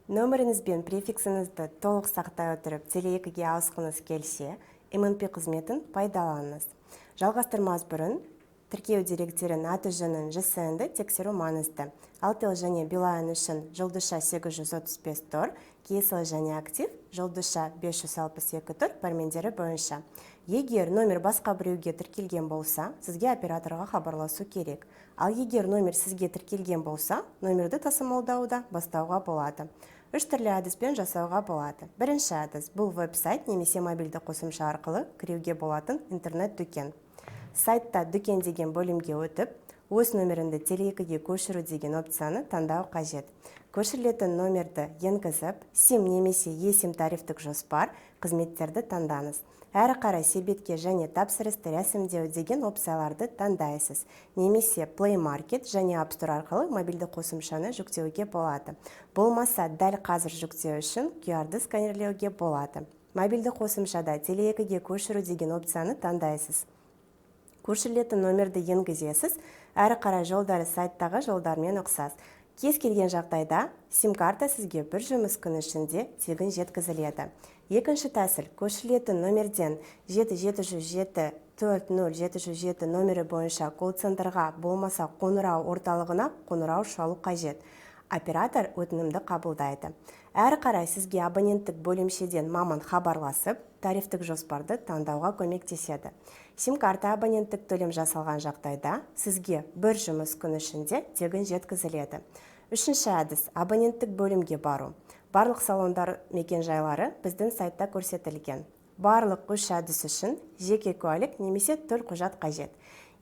Нөміріңіз бен префиксіңізді толық сақтай отырып Теле2-ге ауысқыңыз келсе, MNP қызметін пайдаланыңыз. Жалғастырмас бұрын тіркеу деректерін аты-жөнін ЖСН-ді тексеру маңызды. Алтел және Билайн үшін жылдыша 835 тұр, кесіл және актив жылдыша 562 тұр пәрмендері бойынша. Егер номер басқа біреуге тіркелген болса, сізге операторға хабарласу керек. Ал егер номер сізге тіркелген болса, номерді тасымалдауда бастауға болады. Үш түрлі әдіспен жасауға болады. Бірінші әдіс бұл веб-сайт немесе мобильді қосымша арқылы кіруге болатын интернет-дүкен. Сайтта дүкен деген бөлімге өтіп, өз номерінді Теле2-ге көшіру деген опцияны таңдау қажет. Көшірілетін номерді енгізіп, SIM немесе eSIM тарифтік жоспар қызметтерді таңдаңыз. Әрі қарай себетке және тапсырысты рәсімдеу деген опцияларды таңдайсыз. Немесе Play Market және App Store арқылы мобильді қосымшаны жүктеуге болады. Болмаса, дәл қазір жүктеу үшін QR-ды сканерлеуге болады. Мобильді қосымшада Теле2-ге көшіру деген опцияны таңдайсыз. Көшірілетін номерді енгізесіз, әрі қарай жолдары сайттағы жолдармен ұқсас. Кез келген жағдайда SIM-карта сізге бір жұмыс күні ішінде тегін жеткізіледі. Екінші тәсіл, көшірілетін номерден 7707-40707 номері бойынша колл-центрға болмаса қоңырау орталығына қоңырау шалу қажет. Оператор өтінімді қабылдайды. Әрі қарай сізге абоненттік бөлімшеден маман хабарласып, тарифтік жоспарды таңдауға көмектеседі. SIM-карта абоненттік төлем жасалған жағдайда сізге бір жұмыс күні ішінде тегін жеткізіледі. Үшінші әдіс, абоненттік бөлімге бару. Барлық салондар мекен-жайлары біздің сайтта көрсетілген. Барлық үш әдіс үшін жеке куәлік немесе төлқұжат қажет.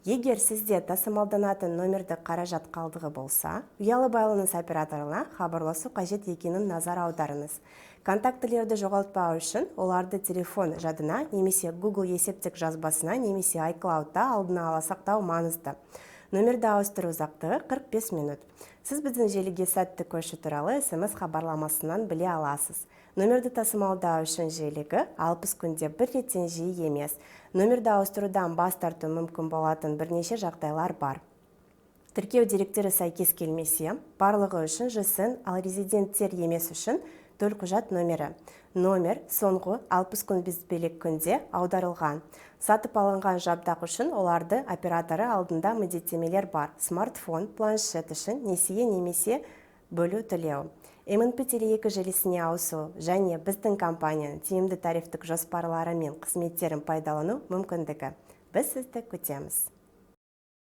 Егер сізде тасымалданатын номерді қаражат қалдығы болса, ұялы байланыс операторына хабарласу қажет екенін назар аударыңыз. Контактілерді жоғалтпау үшін оларды телефон жадына немесе Google есептік жазбасына немесе iCloud-та алдына ала сақтау маңызды. Номерді ауыстыру ұзақтығы 45 минут. Сіз біздің желіге сәтті көшу туралы SMS хабарламасынан біле аласыз. Номерді тасымалдау үшін желігі 60 күнде бір реттен жиі емес. Номерді ауыстырудан бас тарту мүмкін болатын бірнеше жағдайлар бар. Тіркеу деректері сәйкес келмесе, барлығы үшін ЖСН, ал резиденттер емес үшін төлқұжат номері. Номер соңғы 60 күн безбелек күнде аударылған. Сатып алынған жабдақ үшін оларды операторы алдында міндеттемелер бар. Смартфон, планшет үшін несие немесе бөлу төлеу. MNP Теле2 желісіне ауысу және біздің компанияның тиімді тарифтік жоспарлары мен қызметтерін пайдалану мүмкіндігі. Біз сізді күтеміз.